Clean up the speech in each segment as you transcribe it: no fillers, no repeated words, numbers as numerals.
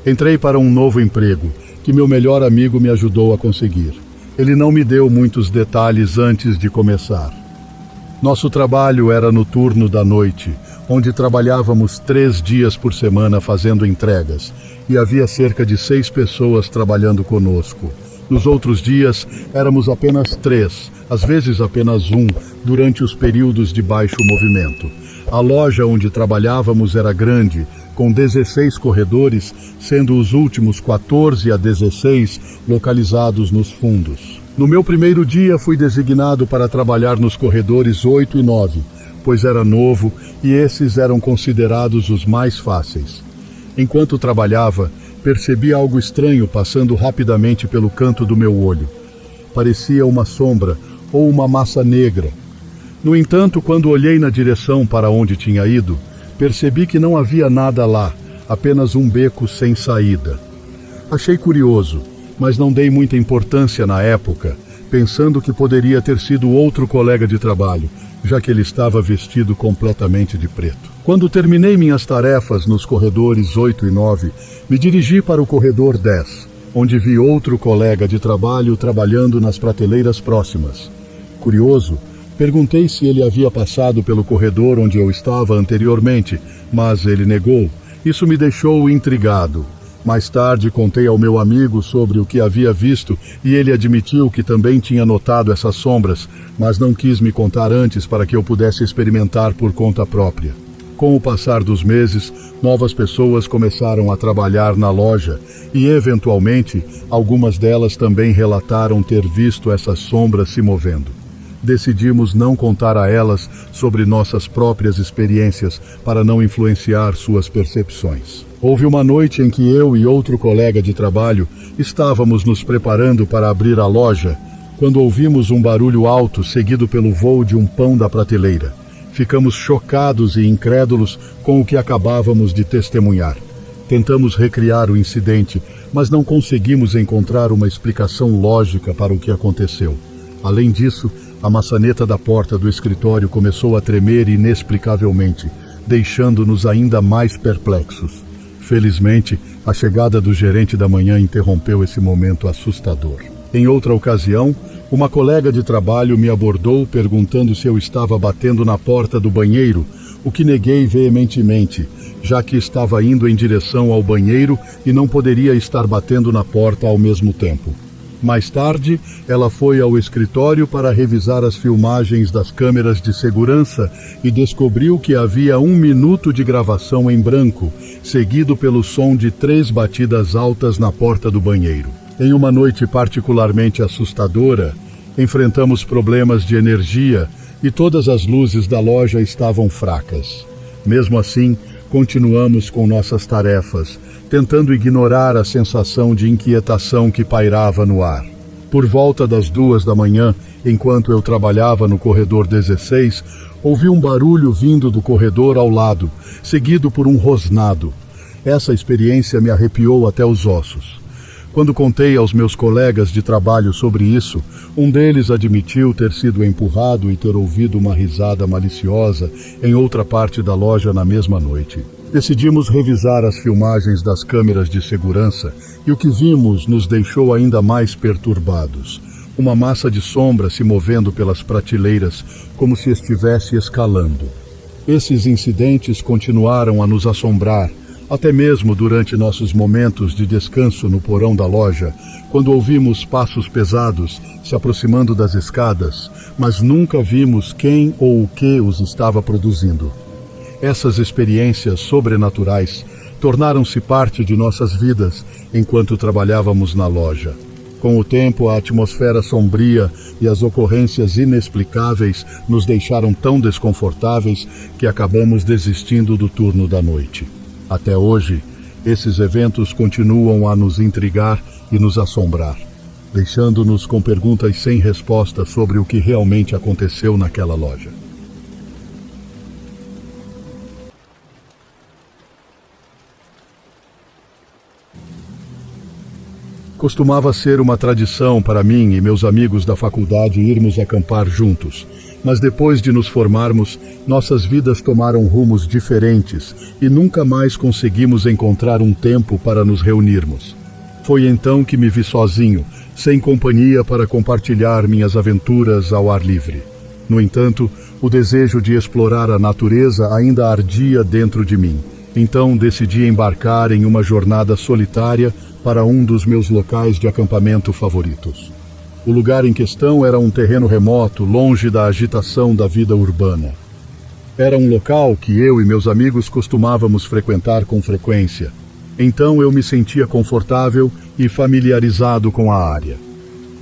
Entrei para um novo emprego, que meu melhor amigo me ajudou a conseguir. Ele não me deu muitos detalhes antes de começar. Nosso trabalho era no turno da noite, onde trabalhávamos 3 dias por semana fazendo entregas, e havia cerca de 6 pessoas trabalhando conosco. Nos outros dias, éramos apenas 3, às vezes apenas 1, durante os períodos de baixo movimento. A loja onde trabalhávamos era grande, com 16 corredores, sendo os últimos 14 a 16 localizados nos fundos. No meu primeiro dia, fui designado para trabalhar nos corredores 8 e 9, pois era novo e esses eram considerados os mais fáceis. Enquanto trabalhava, percebi algo estranho passando rapidamente pelo canto do meu olho. Parecia uma sombra ou uma massa negra. No entanto, quando olhei na direção para onde tinha ido, percebi que não havia nada lá, apenas um beco sem saída. Achei curioso, mas não dei muita importância na época, pensando que poderia ter sido outro colega de trabalho, já que ele estava vestido completamente de preto. Quando terminei minhas tarefas nos corredores 8 e 9, me dirigi para o corredor 10, onde vi outro colega de trabalho trabalhando nas prateleiras próximas. Curioso, perguntei se ele havia passado pelo corredor onde eu estava anteriormente, mas ele negou. Isso me deixou intrigado. Mais tarde contei ao meu amigo sobre o que havia visto e ele admitiu que também tinha notado essas sombras, mas não quis me contar antes para que eu pudesse experimentar por conta própria. Com o passar dos meses, novas pessoas começaram a trabalhar na loja e, eventualmente, algumas delas também relataram ter visto essas sombras se movendo. Decidimos não contar a elas sobre nossas próprias experiências para não influenciar suas percepções. Houve uma noite em que eu e outro colega de trabalho estávamos nos preparando para abrir a loja, quando ouvimos um barulho alto seguido pelo voo de um pão da prateleira. Ficamos chocados e incrédulos com o que acabávamos de testemunhar. Tentamos recriar o incidente, mas não conseguimos encontrar uma explicação lógica para o que aconteceu. Além disso, a maçaneta da porta do escritório começou a tremer inexplicavelmente, deixando-nos ainda mais perplexos. Felizmente, a chegada do gerente da manhã interrompeu esse momento assustador. Em outra ocasião, uma colega de trabalho me abordou perguntando se eu estava batendo na porta do banheiro, o que neguei veementemente, já que estava indo em direção ao banheiro e não poderia estar batendo na porta ao mesmo tempo. Mais tarde, ela foi ao escritório para revisar as filmagens das câmeras de segurança e descobriu que havia 1 minuto de gravação em branco, seguido pelo som de 3 batidas altas na porta do banheiro. Em uma noite particularmente assustadora, enfrentamos problemas de energia e todas as luzes da loja estavam fracas. Mesmo assim, continuamos com nossas tarefas, tentando ignorar a sensação de inquietação que pairava no ar. Por volta das 2 da manhã, enquanto eu trabalhava no corredor 16, ouvi um barulho vindo do corredor ao lado, seguido por um rosnado. Essa experiência me arrepiou até os ossos. Quando contei aos meus colegas de trabalho sobre isso, um deles admitiu ter sido empurrado e ter ouvido uma risada maliciosa em outra parte da loja na mesma noite. Decidimos revisar as filmagens das câmeras de segurança e o que vimos nos deixou ainda mais perturbados. Uma massa de sombra se movendo pelas prateleiras como se estivesse escalando. Esses incidentes continuaram a nos assombrar, até mesmo durante nossos momentos de descanso no porão da loja, quando ouvimos passos pesados se aproximando das escadas, mas nunca vimos quem ou o que os estava produzindo. Essas experiências sobrenaturais tornaram-se parte de nossas vidas enquanto trabalhávamos na loja. Com o tempo, a atmosfera sombria e as ocorrências inexplicáveis nos deixaram tão desconfortáveis que acabamos desistindo do turno da noite. Até hoje, esses eventos continuam a nos intrigar e nos assombrar, deixando-nos com perguntas sem resposta sobre o que realmente aconteceu naquela loja. Costumava ser uma tradição para mim e meus amigos da faculdade irmos acampar juntos, Mas depois de nos formarmos, nossas vidas tomaram rumos diferentes e nunca mais conseguimos encontrar um tempo para nos reunirmos. Foi então que me vi sozinho, sem companhia para compartilhar minhas aventuras ao ar livre. No entanto, o desejo de explorar a natureza ainda ardia dentro de mim. Então decidi embarcar em uma jornada solitária para um dos meus locais de acampamento favoritos. O lugar em questão era um terreno remoto, longe da agitação da vida urbana. Era um local que eu e meus amigos costumávamos frequentar com frequência. Então eu me sentia confortável e familiarizado com a área.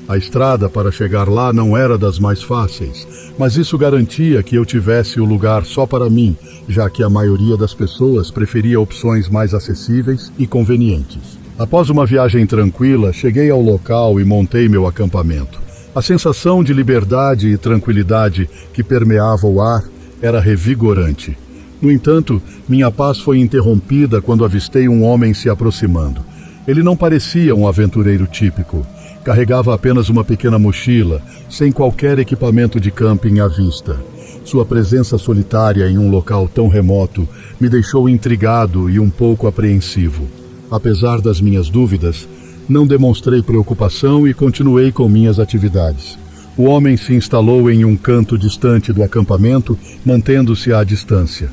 A estrada para chegar lá não era das mais fáceis, mas isso garantia que eu tivesse o lugar só para mim, já que a maioria das pessoas preferia opções mais acessíveis e convenientes. Após uma viagem tranquila, cheguei ao local e montei meu acampamento. A sensação de liberdade e tranquilidade que permeava o ar era revigorante. No entanto, minha paz foi interrompida quando avistei um homem se aproximando. Ele não parecia um aventureiro típico. Carregava apenas uma pequena mochila, sem qualquer equipamento de camping à vista. Sua presença solitária em um local tão remoto me deixou intrigado e um pouco apreensivo. Apesar das minhas dúvidas, não demonstrei preocupação e continuei com minhas atividades. O homem se instalou em um canto distante do acampamento, mantendo-se à distância.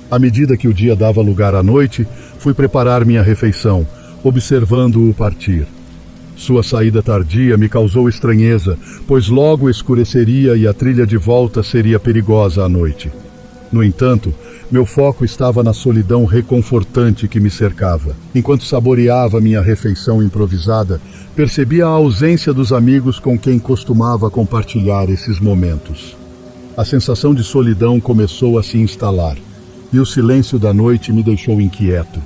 À medida que o dia dava lugar à noite, fui preparar minha refeição, observando-o partir. Sua saída tardia me causou estranheza, pois logo escureceria e a trilha de volta seria perigosa à noite. No entanto, meu foco estava na solidão reconfortante que me cercava. Enquanto saboreava minha refeição improvisada, percebi a ausência dos amigos com quem costumava compartilhar esses momentos. A sensação de solidão começou a se instalar, e o silêncio da noite me deixou inquieto.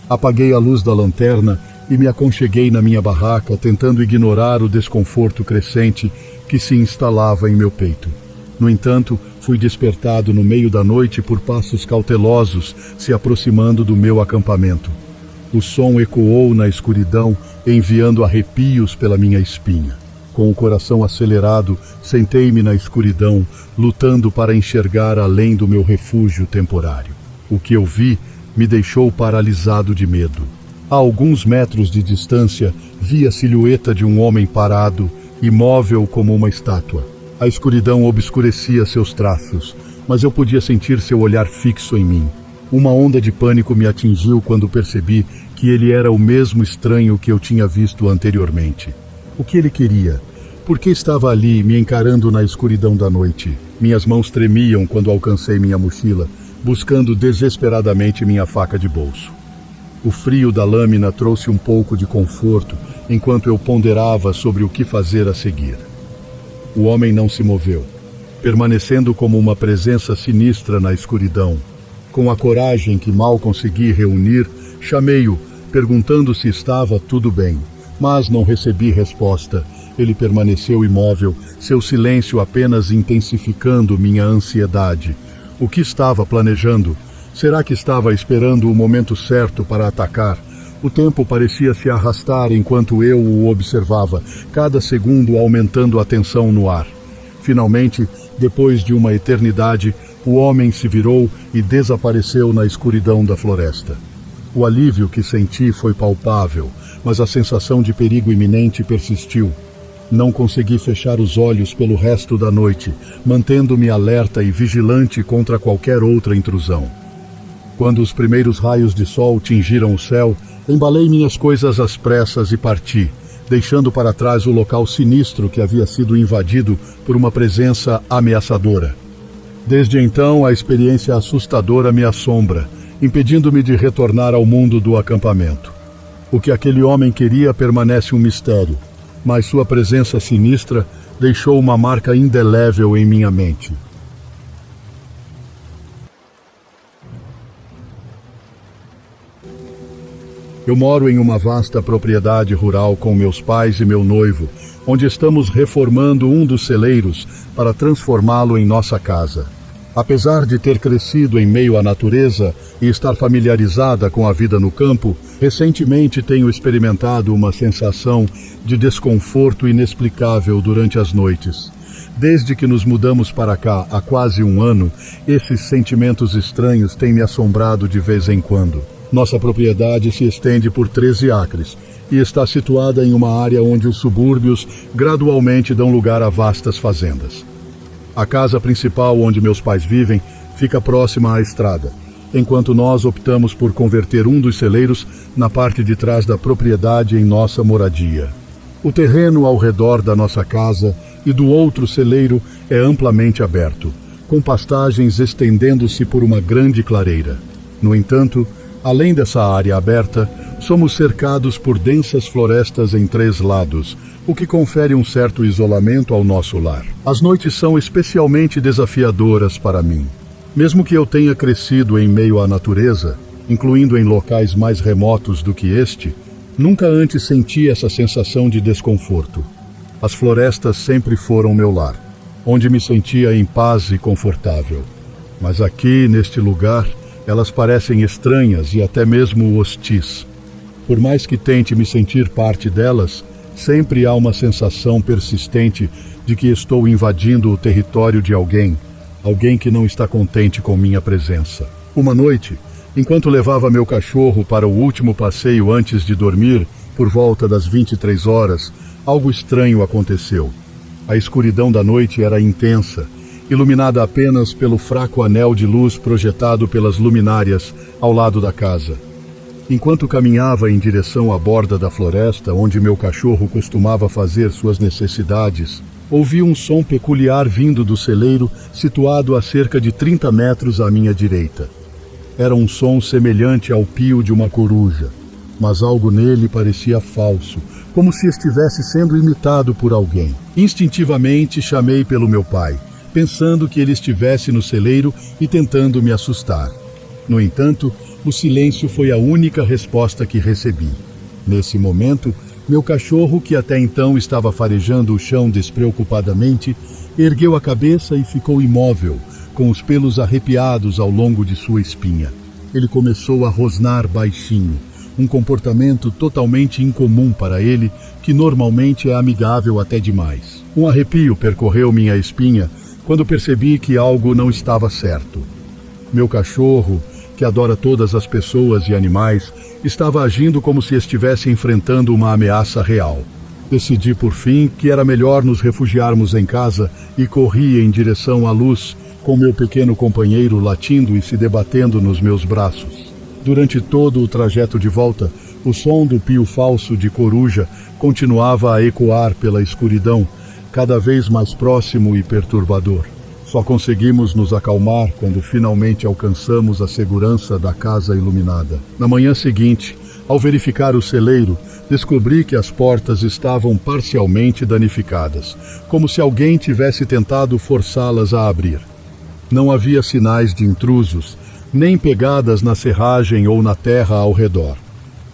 Apaguei a luz da lanterna e me aconcheguei na minha barraca, tentando ignorar o desconforto crescente que se instalava em meu peito. No entanto, fui despertado no meio da noite por passos cautelosos se aproximando do meu acampamento. O som ecoou na escuridão, enviando arrepios pela minha espinha. Com o coração acelerado, sentei-me na escuridão, lutando para enxergar além do meu refúgio temporário. O que eu vi me deixou paralisado de medo. A alguns metros de distância, vi a silhueta de um homem parado, imóvel como uma estátua. A escuridão obscurecia seus traços, mas eu podia sentir seu olhar fixo em mim. Uma onda de pânico me atingiu quando percebi que ele era o mesmo estranho que eu tinha visto anteriormente. O que ele queria? Por que estava ali, me encarando na escuridão da noite? Minhas mãos tremiam quando alcancei minha mochila, buscando desesperadamente minha faca de bolso. O frio da lâmina trouxe um pouco de conforto, enquanto eu ponderava sobre o que fazer a seguir. O homem não se moveu, permanecendo como uma presença sinistra na escuridão. Com a coragem que mal consegui reunir, chamei-o, perguntando se estava tudo bem, mas não recebi resposta. Ele permaneceu imóvel, seu silêncio apenas intensificando minha ansiedade. O que estava planejando? Será que estava esperando o momento certo para atacar? O tempo parecia se arrastar enquanto eu o observava, cada segundo aumentando a tensão no ar. Finalmente, depois de uma eternidade, o homem se virou e desapareceu na escuridão da floresta. O alívio que senti foi palpável, mas a sensação de perigo iminente persistiu. Não consegui fechar os olhos pelo resto da noite, mantendo-me alerta e vigilante contra qualquer outra intrusão. Quando os primeiros raios de sol tingiram o céu, embalei minhas coisas às pressas e parti, deixando para trás o local sinistro que havia sido invadido por uma presença ameaçadora. Desde então, a experiência assustadora me assombra, impedindo-me de retornar ao mundo do acampamento. O que aquele homem queria permanece um mistério, mas sua presença sinistra deixou uma marca indelével em minha mente. Eu moro em uma vasta propriedade rural com meus pais e meu noivo, onde estamos reformando um dos celeiros para transformá-lo em nossa casa. Apesar de ter crescido em meio à natureza e estar familiarizada com a vida no campo, recentemente tenho experimentado uma sensação de desconforto inexplicável durante as noites. Desde que nos mudamos para cá há quase um ano, esses sentimentos estranhos têm me assombrado de vez em quando. Nossa propriedade se estende por 13 acres e está situada em uma área onde os subúrbios gradualmente dão lugar a vastas fazendas. A casa principal onde meus pais vivem fica próxima à estrada, enquanto nós optamos por converter um dos celeiros na parte de trás da propriedade em nossa moradia. O terreno ao redor da nossa casa e do outro celeiro é amplamente aberto, com pastagens estendendo-se por uma grande clareira. No entanto, além dessa área aberta, somos cercados por densas florestas em 3 lados, o que confere um certo isolamento ao nosso lar. As noites são especialmente desafiadoras para mim. Mesmo que eu tenha crescido em meio à natureza, incluindo em locais mais remotos do que este, nunca antes senti essa sensação de desconforto. As florestas sempre foram meu lar, onde me sentia em paz e confortável. Mas aqui, neste lugar, elas parecem estranhas e até mesmo hostis. Por mais que tente me sentir parte delas, sempre há uma sensação persistente de que estou invadindo o território de alguém que não está contente com minha presença. Uma noite, enquanto levava meu cachorro para o último passeio antes de dormir, por volta das 23 horas, algo estranho aconteceu. A escuridão da noite era intensa, iluminada apenas pelo fraco anel de luz projetado pelas luminárias ao lado da casa. Enquanto caminhava em direção à borda da floresta, onde meu cachorro costumava fazer suas necessidades, ouvi um som peculiar vindo do celeiro situado a cerca de 30 metros à minha direita. Era um som semelhante ao pio de uma coruja, mas algo nele parecia falso, como se estivesse sendo imitado por alguém. Instintivamente chamei pelo meu pai, pensando que ele estivesse no celeiro e tentando me assustar. No entanto, o silêncio foi a única resposta que recebi. Nesse momento, meu cachorro, que até então estava farejando o chão despreocupadamente, ergueu a cabeça e ficou imóvel, com os pelos arrepiados ao longo de sua espinha. Ele começou a rosnar baixinho, um comportamento totalmente incomum para ele, que normalmente é amigável até demais. Um arrepio percorreu minha espinha quando percebi que algo não estava certo. Meu cachorro, que adora todas as pessoas e animais, estava agindo como se estivesse enfrentando uma ameaça real. Decidi, por fim, que era melhor nos refugiarmos em casa e corri em direção à luz, com meu pequeno companheiro latindo e se debatendo nos meus braços. Durante todo o trajeto de volta, o som do pio falso de coruja continuava a ecoar pela escuridão, cada vez mais próximo e perturbador. Só conseguimos nos acalmar quando finalmente alcançamos a segurança da casa iluminada. Na manhã seguinte, ao verificar o celeiro, descobri que as portas estavam parcialmente danificadas, como se alguém tivesse tentado forçá-las a abrir. Não havia sinais de intrusos, nem pegadas na serragem ou na terra ao redor.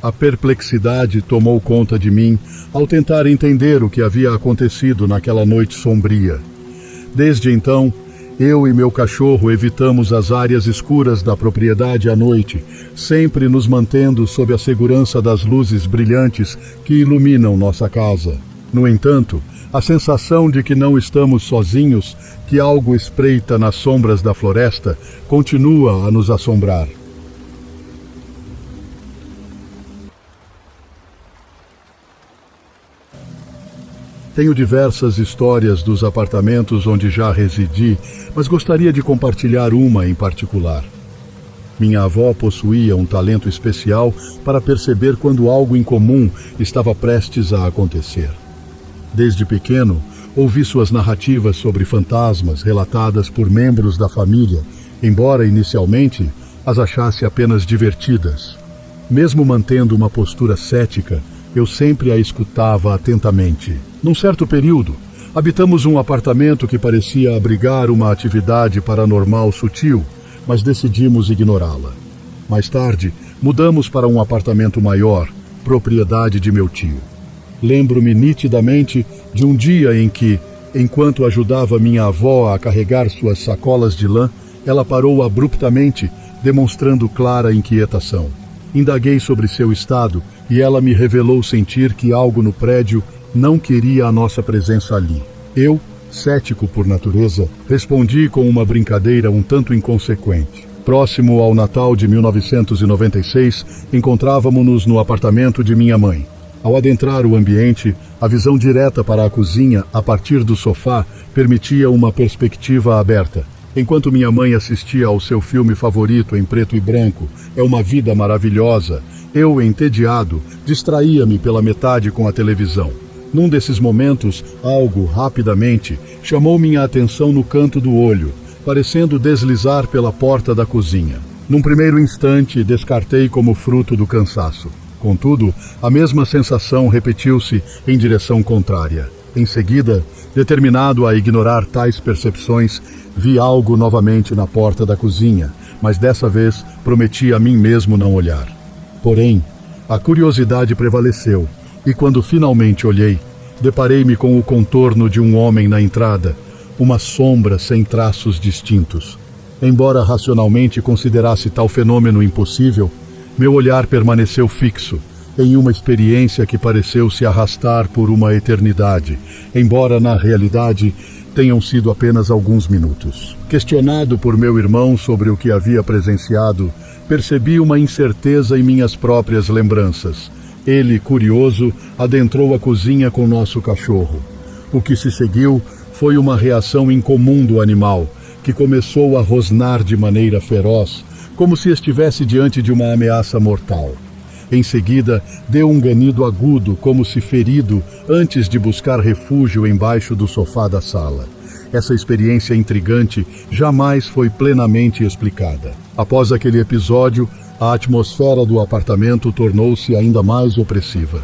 A perplexidade tomou conta de mim ao tentar entender o que havia acontecido naquela noite sombria. Desde então, eu e meu cachorro evitamos as áreas escuras da propriedade à noite, sempre nos mantendo sob a segurança das luzes brilhantes que iluminam nossa casa. No entanto, a sensação de que não estamos sozinhos, que algo espreita nas sombras da floresta, continua a nos assombrar. Tenho diversas histórias dos apartamentos onde já residi, mas gostaria de compartilhar uma em particular. Minha avó possuía um talento especial para perceber quando algo incomum estava prestes a acontecer. Desde pequeno, ouvi suas narrativas sobre fantasmas relatadas por membros da família, embora inicialmente as achasse apenas divertidas. Mesmo mantendo uma postura cética, eu sempre a escutava atentamente. Num certo período, habitamos um apartamento que parecia abrigar uma atividade paranormal sutil, mas decidimos ignorá-la. Mais tarde, mudamos para um apartamento maior, propriedade de meu tio. Lembro-me nitidamente de um dia em que, enquanto ajudava minha avó a carregar suas sacolas de lã, ela parou abruptamente, demonstrando clara inquietação. Indaguei sobre seu estado e ela me revelou sentir que algo no prédio não queria a nossa presença ali. Eu, Cético por natureza, respondi com uma brincadeira um tanto inconsequente. Próximo ao Natal de 1996, encontrávamo-nos no apartamento de minha mãe. Ao adentrar o ambiente, a visão direta para a cozinha, a partir do sofá, permitia uma perspectiva aberta. Enquanto minha mãe assistia ao seu filme favorito em preto e branco, É uma Vida Maravilhosa, eu, entediado, distraía-me pela metade com a televisão. Num desses momentos, algo, rapidamente, chamou minha atenção no canto do olho, parecendo deslizar pela porta da cozinha. Num primeiro instante, descartei como fruto do cansaço. Contudo, a mesma sensação repetiu-se em direção contrária. Em seguida, determinado a ignorar tais percepções, vi algo novamente na porta da cozinha, mas dessa vez prometi a mim mesmo não olhar. Porém, a curiosidade prevaleceu, e quando finalmente olhei, deparei-me com o contorno de um homem na entrada, uma sombra sem traços distintos. Embora racionalmente considerasse tal fenômeno impossível, meu olhar permaneceu fixo, em uma experiência que pareceu se arrastar por uma eternidade, embora na realidade tenham sido apenas alguns minutos. Questionado por meu irmão sobre o que havia presenciado, percebi uma incerteza em minhas próprias lembranças. Ele, curioso, adentrou a cozinha com nosso cachorro. O que se seguiu foi uma reação incomum do animal, que começou a rosnar de maneira feroz, como se estivesse diante de uma ameaça mortal. Em seguida, deu um ganido agudo, como se ferido, antes de buscar refúgio embaixo do sofá da sala. Essa experiência intrigante jamais foi plenamente explicada. Após aquele episódio, a atmosfera do apartamento tornou-se ainda mais opressiva.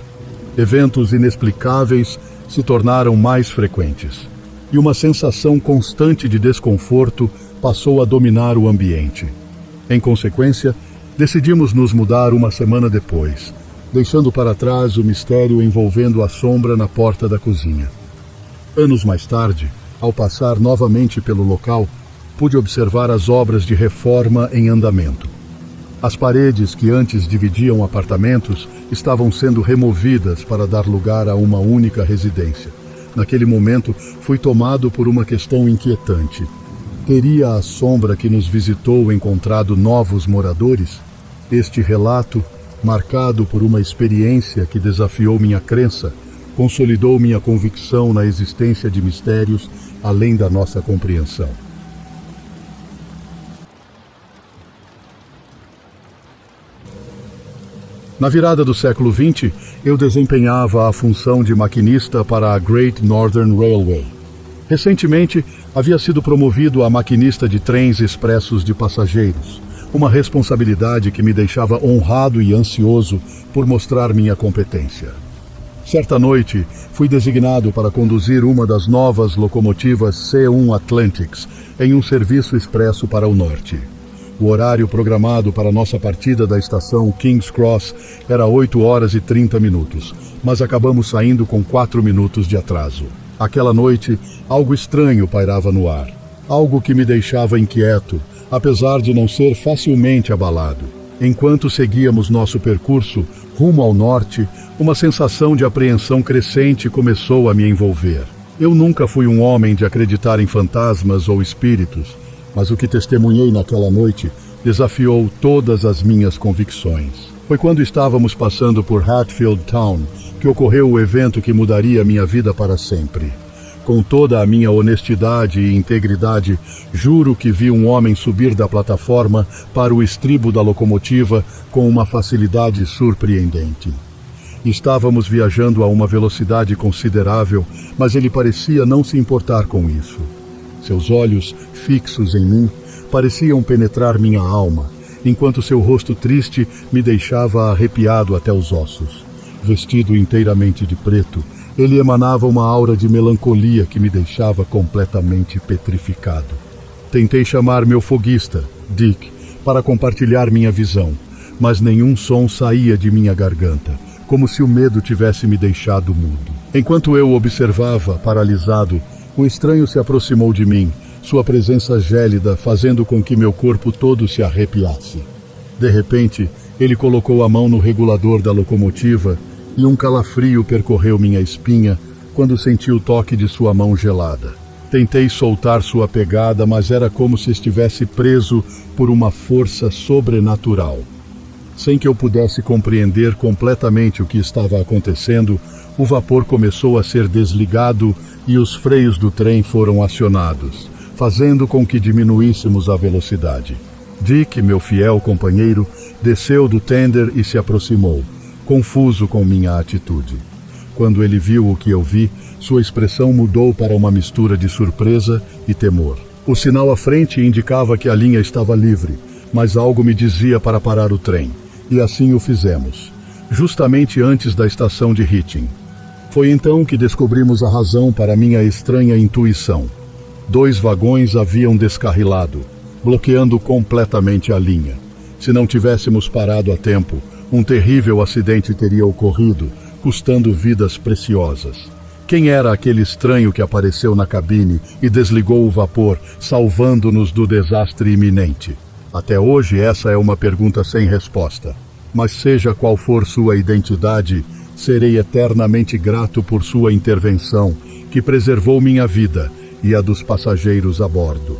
Eventos inexplicáveis se tornaram mais frequentes, e uma sensação constante de desconforto passou a dominar o ambiente. Em consequência, decidimos nos mudar uma semana depois, deixando para trás o mistério envolvendo a sombra na porta da cozinha. Anos mais tarde, ao passar novamente pelo local, pude observar as obras de reforma em andamento. As paredes que antes dividiam apartamentos estavam sendo removidas para dar lugar a uma única residência. Naquele momento, fui tomado por uma questão inquietante. Teria a sombra que nos visitou encontrado novos moradores? Este relato, marcado por uma experiência que desafiou minha crença, consolidou minha convicção na existência de mistérios além da nossa compreensão. Na virada do século XX, eu desempenhava a função de maquinista para a Great Northern Railway. Recentemente, havia sido promovido a maquinista de trens expressos de passageiros, uma responsabilidade que me deixava honrado e ansioso por mostrar minha competência. Certa noite, fui designado para conduzir uma das novas locomotivas C1 Atlantics em um serviço expresso para o norte. O horário programado para nossa partida da estação King's Cross era 8h30, mas acabamos saindo com 4 minutos de atraso. Aquela noite, algo estranho pairava no ar, algo que me deixava inquieto, apesar de não ser facilmente abalado. Enquanto seguíamos nosso percurso rumo ao norte, uma sensação de apreensão crescente começou a me envolver. Eu nunca fui um homem de acreditar em fantasmas ou espíritos, mas o que testemunhei naquela noite desafiou todas as minhas convicções. Foi quando estávamos passando por Hatfield Town que ocorreu o evento que mudaria minha vida para sempre. Com toda a minha honestidade e integridade, juro que vi um homem subir da plataforma para o estribo da locomotiva com uma facilidade surpreendente. Estávamos viajando a uma velocidade considerável, mas ele parecia não se importar com isso. Seus olhos, fixos em mim, pareciam penetrar minha alma, enquanto seu rosto triste me deixava arrepiado até os ossos. Vestido inteiramente de preto, ele emanava uma aura de melancolia que me deixava completamente petrificado. Tentei chamar meu foguista, Dick, para compartilhar minha visão, mas nenhum som saía de minha garganta, como se o medo tivesse me deixado mudo. Enquanto eu observava, paralisado, o estranho se aproximou de mim, sua presença gélida fazendo com que meu corpo todo se arrepiasse. De repente, ele colocou a mão no regulador da locomotiva e um calafrio percorreu minha espinha quando senti o toque de sua mão gelada. Tentei soltar sua pegada, mas era como se estivesse preso por uma força sobrenatural. Sem que eu pudesse compreender completamente o que estava acontecendo, o vapor começou a ser desligado e os freios do trem foram acionados, fazendo com que diminuíssemos a velocidade. Dick, meu fiel companheiro, desceu do tender e se aproximou, confuso com minha atitude. Quando ele viu o que eu vi, sua expressão mudou para uma mistura de surpresa e temor. O sinal à frente indicava que a linha estava livre, mas algo me dizia para parar o trem, e assim o fizemos, justamente antes da estação de Hitchin. Foi então que descobrimos a razão para minha estranha intuição. 2 vagões haviam descarrilado, bloqueando completamente a linha. Se não tivéssemos parado a tempo, um terrível acidente teria ocorrido, custando vidas preciosas. Quem era aquele estranho que apareceu na cabine e desligou o vapor, salvando-nos do desastre iminente? Até hoje essa é uma pergunta sem resposta. Mas seja qual for sua identidade, serei eternamente grato por sua intervenção, que preservou minha vida e a dos passageiros a bordo.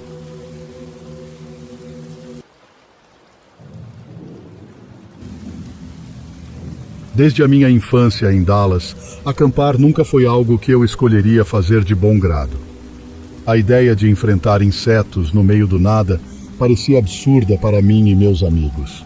Desde a minha infância em Dallas, acampar nunca foi algo que eu escolheria fazer de bom grado. A ideia de enfrentar insetos no meio do nada parecia absurda para mim e meus amigos.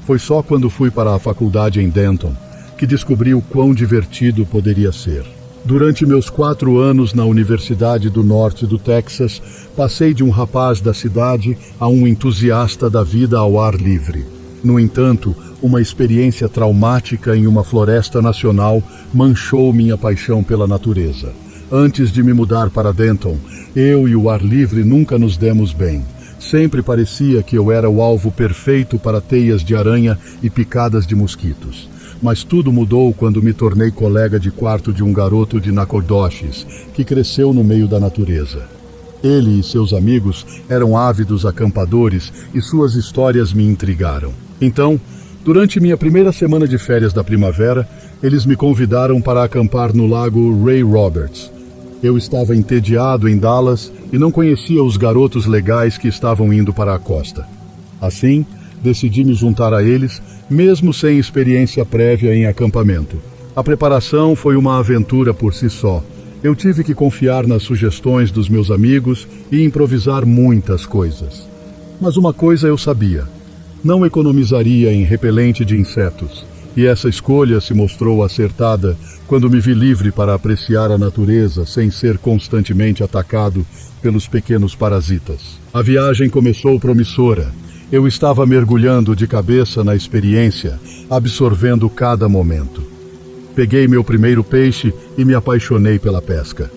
Foi só quando fui para a faculdade em Denton que descobri o quão divertido poderia ser. Durante meus 4 anos na Universidade do Norte do Texas, passei de um rapaz da cidade a um entusiasta da vida ao ar livre. No entanto, uma experiência traumática em uma floresta nacional manchou minha paixão pela natureza. Antes de me mudar para Denton, eu e o ar livre nunca nos demos bem. Sempre parecia que eu era o alvo perfeito para teias de aranha e picadas de mosquitos. Mas tudo mudou quando me tornei colega de quarto de um garoto de Nacogdoches, que cresceu no meio da natureza. Ele e seus amigos eram ávidos acampadores e suas histórias me intrigaram. Então, durante minha primeira semana de férias da primavera, eles me convidaram para acampar no lago Ray Roberts. Eu estava entediado em Dallas e não conhecia os garotos legais que estavam indo para a costa. Assim, decidi me juntar a eles, mesmo sem experiência prévia em acampamento. A preparação foi uma aventura por si só. Eu tive que confiar nas sugestões dos meus amigos e improvisar muitas coisas. Mas uma coisa eu sabia: não economizaria em repelente de insetos, e essa escolha se mostrou acertada quando me vi livre para apreciar a natureza sem ser constantemente atacado pelos pequenos parasitas. A viagem começou promissora. Eu estava mergulhando de cabeça na experiência, absorvendo cada momento. Peguei meu primeiro peixe e me apaixonei pela pesca.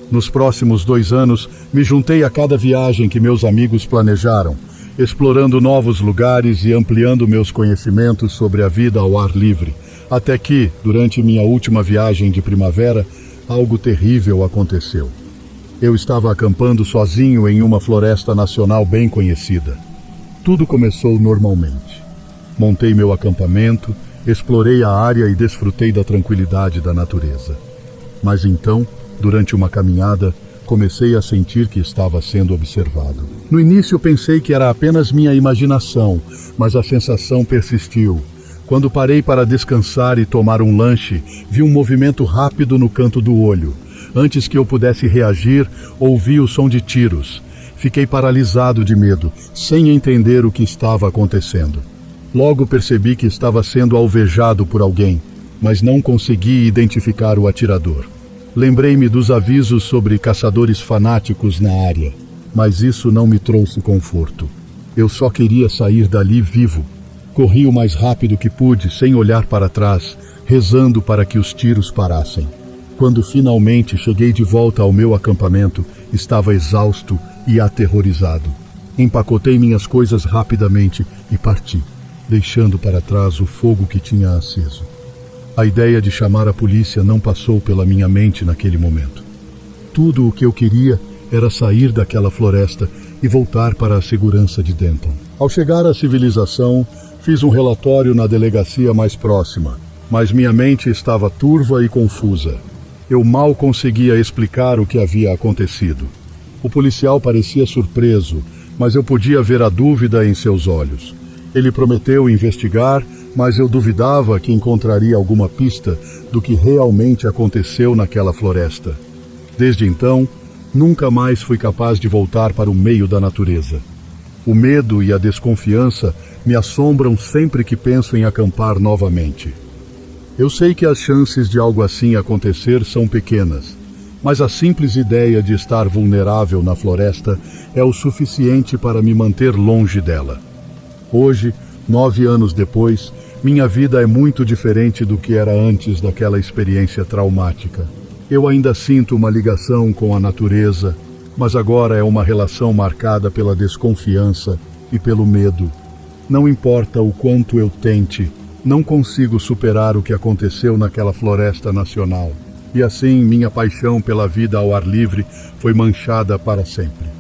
Nos próximos 2 anos, me juntei a cada viagem que meus amigos planejaram, explorando novos lugares e ampliando meus conhecimentos sobre a vida ao ar livre, até que, durante minha última viagem de primavera, algo terrível aconteceu. Eu estava acampando sozinho em uma floresta nacional bem conhecida. Tudo começou normalmente. Montei meu acampamento, explorei a área e desfrutei da tranquilidade da natureza. Mas então, durante uma caminhada, comecei a sentir que estava sendo observado. No início pensei que era apenas minha imaginação, mas a sensação persistiu. Quando parei para descansar e tomar um lanche, vi um movimento rápido no canto do olho. Antes que eu pudesse reagir, ouvi o som de tiros. Fiquei paralisado de medo, sem entender o que estava acontecendo. Logo percebi que estava sendo alvejado por alguém, mas não consegui identificar o atirador. Lembrei-me dos avisos sobre caçadores fanáticos na área, mas isso não me trouxe conforto. Eu só queria sair dali vivo. Corri o mais rápido que pude, sem olhar para trás, rezando para que os tiros parassem. Quando finalmente cheguei de volta ao meu acampamento, estava exausto e aterrorizado. Empacotei minhas coisas rapidamente e parti, deixando para trás o fogo que tinha aceso. A ideia de chamar a polícia não passou pela minha mente naquele momento. Tudo o que eu queria era sair daquela floresta e voltar para a segurança de Denton. Ao chegar à civilização, fiz um relatório na delegacia mais próxima, mas minha mente estava turva e confusa. Eu mal conseguia explicar o que havia acontecido. O policial parecia surpreso, mas eu podia ver a dúvida em seus olhos. Ele prometeu investigar, mas eu duvidava que encontraria alguma pista do que realmente aconteceu naquela floresta. Desde então, nunca mais fui capaz de voltar para o meio da natureza. O medo e a desconfiança me assombram sempre que penso em acampar novamente. Eu sei que as chances de algo assim acontecer são pequenas, mas a simples ideia de estar vulnerável na floresta é o suficiente para me manter longe dela. Hoje, 9 anos depois, minha vida é muito diferente do que era antes daquela experiência traumática. Eu ainda sinto uma ligação com a natureza, mas agora é uma relação marcada pela desconfiança e pelo medo. Não importa o quanto eu tente, não consigo superar o que aconteceu naquela floresta nacional. E assim, minha paixão pela vida ao ar livre foi manchada para sempre.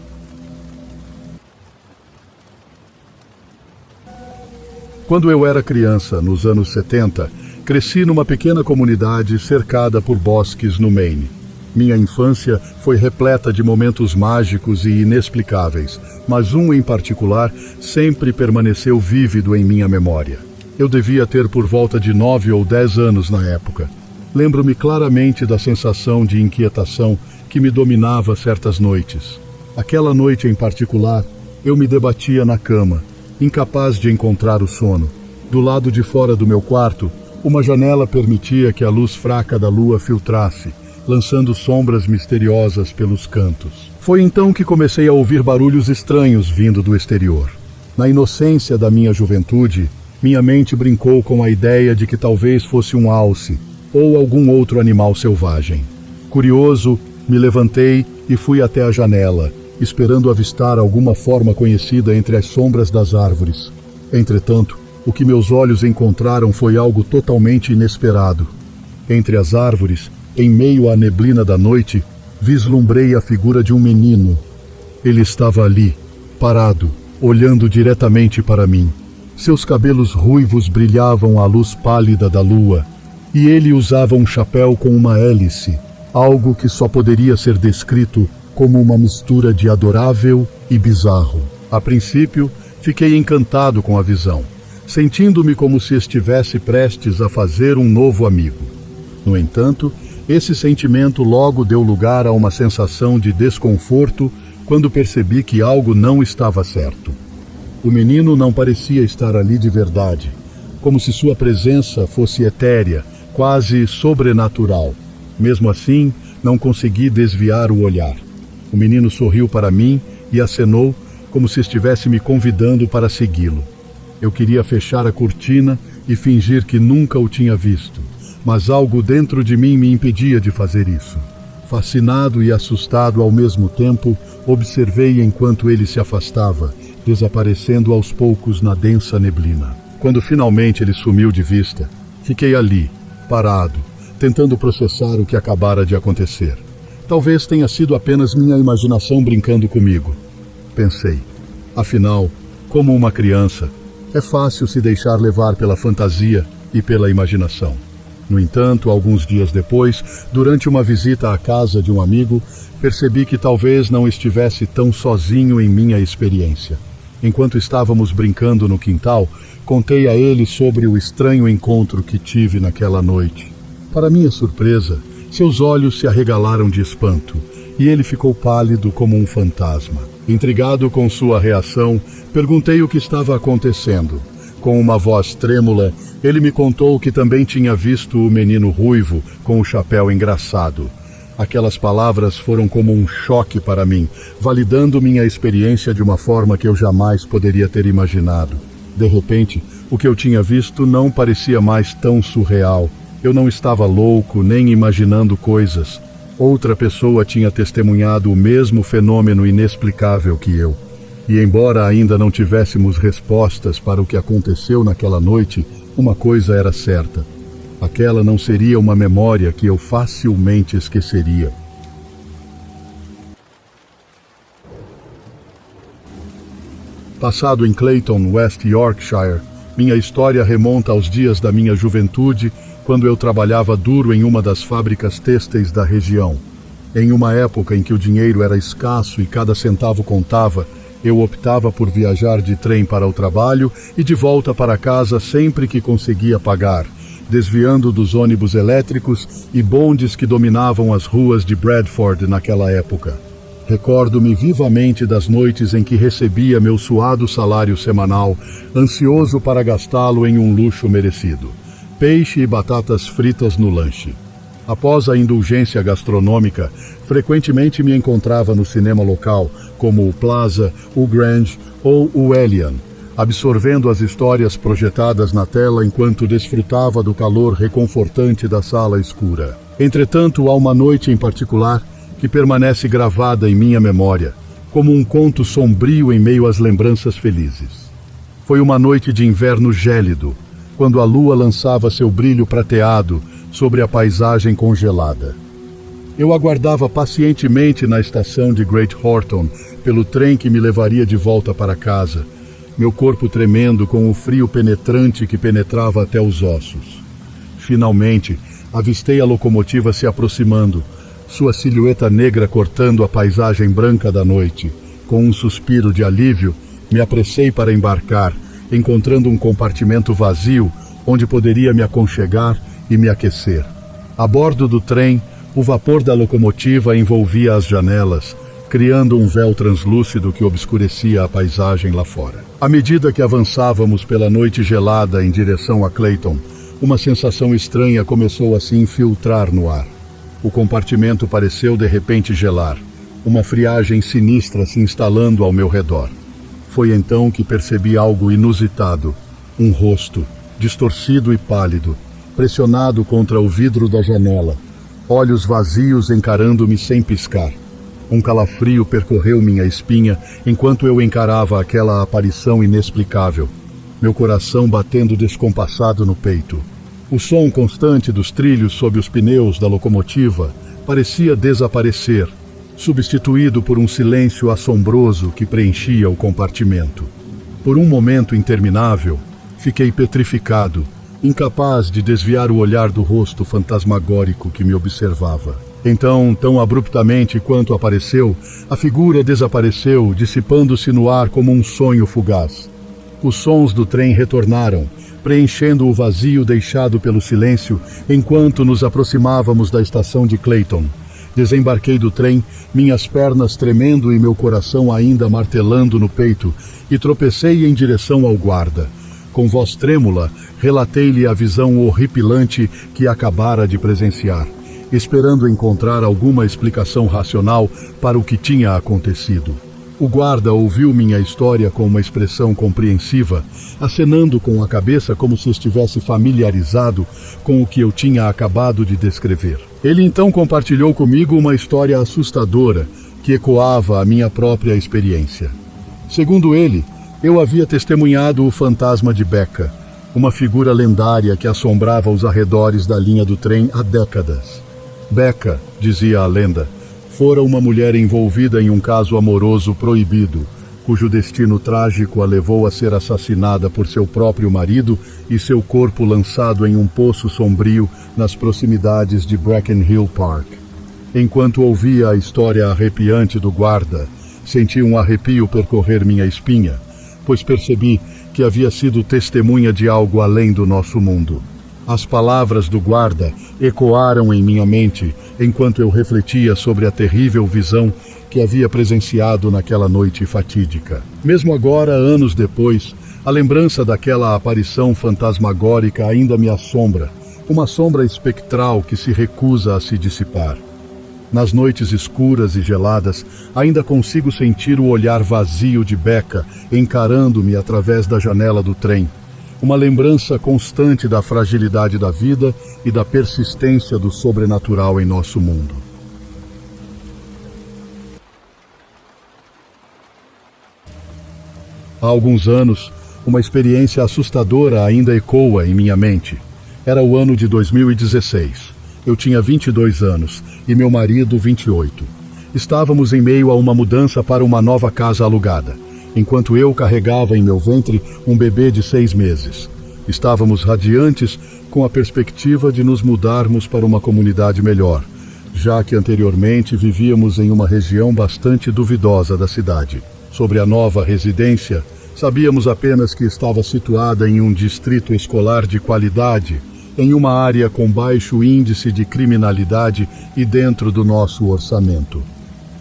Quando eu era criança, nos anos 70, cresci numa pequena comunidade cercada por bosques no Maine. Minha infância foi repleta de momentos mágicos e inexplicáveis, mas um em particular sempre permaneceu vívido em minha memória. Eu devia ter por volta de 9 ou 10 anos na época. Lembro-me claramente da sensação de inquietação que me dominava certas noites. Aquela noite em particular, eu me debatia na cama, incapaz de encontrar o sono. Do lado de fora do meu quarto, uma janela permitia que a luz fraca da lua filtrasse, lançando sombras misteriosas pelos cantos. Foi então que comecei a ouvir barulhos estranhos vindo do exterior. Na inocência da minha juventude, minha mente brincou com a ideia de que talvez fosse um alce ou algum outro animal selvagem. Curioso, me levantei e fui até a janela, esperando avistar alguma forma conhecida entre as sombras das árvores. Entretanto, o que meus olhos encontraram foi algo totalmente inesperado. Entre as árvores, em meio à neblina da noite, vislumbrei a figura de um menino. Ele estava ali, parado, olhando diretamente para mim. Seus cabelos ruivos brilhavam à luz pálida da lua, e ele usava um chapéu com uma hélice, algo que só poderia ser descrito como uma mistura de adorável e bizarro. A princípio, fiquei encantado com a visão, sentindo-me como se estivesse prestes a fazer um novo amigo. No entanto, esse sentimento logo deu lugar a uma sensação de desconforto quando percebi que algo não estava certo. O menino não parecia estar ali de verdade, como se sua presença fosse etérea, quase sobrenatural. Mesmo assim, não consegui desviar o olhar. O menino sorriu para mim e acenou como se estivesse me convidando para segui-lo. Eu queria fechar a cortina e fingir que nunca o tinha visto, mas algo dentro de mim me impedia de fazer isso. Fascinado e assustado ao mesmo tempo, observei enquanto ele se afastava, desaparecendo aos poucos na densa neblina. Quando finalmente ele sumiu de vista, fiquei ali, parado, tentando processar o que acabara de acontecer. Talvez tenha sido apenas minha imaginação brincando comigo, pensei. Afinal, como uma criança, é fácil se deixar levar pela fantasia e pela imaginação. No entanto, alguns dias depois, durante uma visita à casa de um amigo, percebi que talvez não estivesse tão sozinho em minha experiência. Enquanto estávamos brincando no quintal, contei a ele sobre o estranho encontro que tive naquela noite. Para minha surpresa, seus olhos se arregalaram de espanto, e ele ficou pálido como um fantasma. Intrigado com sua reação, perguntei o que estava acontecendo. Com uma voz trêmula, ele me contou que também tinha visto o menino ruivo com o chapéu engraçado. Aquelas palavras foram como um choque para mim, validando minha experiência de uma forma que eu jamais poderia ter imaginado. De repente, o que eu tinha visto não parecia mais tão surreal. Eu não estava louco, nem imaginando coisas. Outra pessoa tinha testemunhado o mesmo fenômeno inexplicável que eu. E embora ainda não tivéssemos respostas para o que aconteceu naquela noite, uma coisa era certa. Aquela não seria uma memória que eu facilmente esqueceria. Passado em Clayton, West Yorkshire, Minha história remonta aos dias da minha juventude, quando eu trabalhava duro em uma das fábricas têxteis da região. Em uma época em que o dinheiro era escasso e cada centavo contava, eu optava por viajar de trem para o trabalho e de volta para casa sempre que conseguia pagar, desviando dos ônibus elétricos e bondes que dominavam as ruas de Bradford naquela época. Recordo-me vivamente das noites em que recebia meu suado salário semanal, ansioso para gastá-lo em um luxo merecido. Peixe e batatas fritas no lanche. Após a indulgência gastronômica, frequentemente me encontrava no cinema local, como o Plaza, o Grange ou o Elian, absorvendo as histórias projetadas na tela enquanto desfrutava do calor reconfortante da sala escura. Entretanto, há uma noite em particular que permanece gravada em minha memória, como um conto sombrio em meio às lembranças felizes. Foi uma noite de inverno gélido, quando a lua lançava seu brilho prateado sobre a paisagem congelada. Eu aguardava pacientemente na estação de Great Horton pelo trem que me levaria de volta para casa, meu corpo tremendo com o frio penetrante que penetrava até os ossos. Finalmente, avistei a locomotiva se aproximando, sua silhueta negra cortando a paisagem branca da noite. Com um suspiro de alívio, me apressei para embarcar, encontrando um compartimento vazio onde poderia me aconchegar e me aquecer. A bordo do trem, o vapor da locomotiva envolvia as janelas, criando um véu translúcido que obscurecia a paisagem lá fora. À medida que avançávamos pela noite gelada em direção a Clayton, uma sensação estranha começou a se infiltrar no ar. O compartimento pareceu de repente gelar, uma friagem sinistra se instalando ao meu redor. Foi então que percebi algo inusitado, um rosto, distorcido e pálido, pressionado contra o vidro da janela, olhos vazios encarando-me sem piscar. Um calafrio percorreu minha espinha enquanto eu encarava aquela aparição inexplicável, meu coração batendo descompassado no peito. O som constante dos trilhos sob os pneus da locomotiva parecia desaparecer, substituído por um silêncio assombroso que preenchia o compartimento. Por um momento interminável, fiquei petrificado, incapaz de desviar o olhar do rosto fantasmagórico que me observava. Então, tão abruptamente quanto apareceu, a figura desapareceu, dissipando-se no ar como um sonho fugaz. Os sons do trem retornaram, preenchendo o vazio deixado pelo silêncio enquanto nos aproximávamos da estação de Clayton. Desembarquei do trem, minhas pernas tremendo e meu coração ainda martelando no peito, e tropecei em direção ao guarda. Com voz trêmula, relatei-lhe a visão horripilante que acabara de presenciar, esperando encontrar alguma explicação racional para o que tinha acontecido. O guarda ouviu minha história com uma expressão compreensiva, acenando com a cabeça como se estivesse familiarizado com o que eu tinha acabado de descrever. Ele então compartilhou comigo uma história assustadora que ecoava a minha própria experiência. Segundo ele, eu havia testemunhado o fantasma de Becca, uma figura lendária que assombrava os arredores da linha do trem há décadas. Becca, dizia a lenda, fora uma mulher envolvida em um caso amoroso proibido, cujo destino trágico a levou a ser assassinada por seu próprio marido e seu corpo lançado em um poço sombrio nas proximidades de Brackenhill Park. Enquanto ouvia a história arrepiante do guarda, senti um arrepio percorrer minha espinha, pois percebi que havia sido testemunha de algo além do nosso mundo. As palavras do guarda ecoaram em minha mente enquanto eu refletia sobre a terrível visão que havia presenciado naquela noite fatídica. Mesmo agora, anos depois, a lembrança daquela aparição fantasmagórica ainda me assombra, uma sombra espectral que se recusa a se dissipar. Nas noites escuras e geladas, ainda consigo sentir o olhar vazio de Becca encarando-me através da janela do trem. Uma lembrança constante da fragilidade da vida e da persistência do sobrenatural em nosso mundo. Há alguns anos, uma experiência assustadora ainda ecoa em minha mente. Era o ano de 2016. Eu tinha 22 anos e meu marido 28. Estávamos em meio a uma mudança para uma nova casa alugada. enquanto eu carregava em meu ventre um bebê de 6 meses. Estávamos radiantes com a perspectiva de nos mudarmos para uma comunidade melhor, já que anteriormente vivíamos em uma região bastante duvidosa da cidade. Sobre a nova residência, sabíamos apenas que estava situada em um distrito escolar de qualidade, em uma área com baixo índice de criminalidade e dentro do nosso orçamento.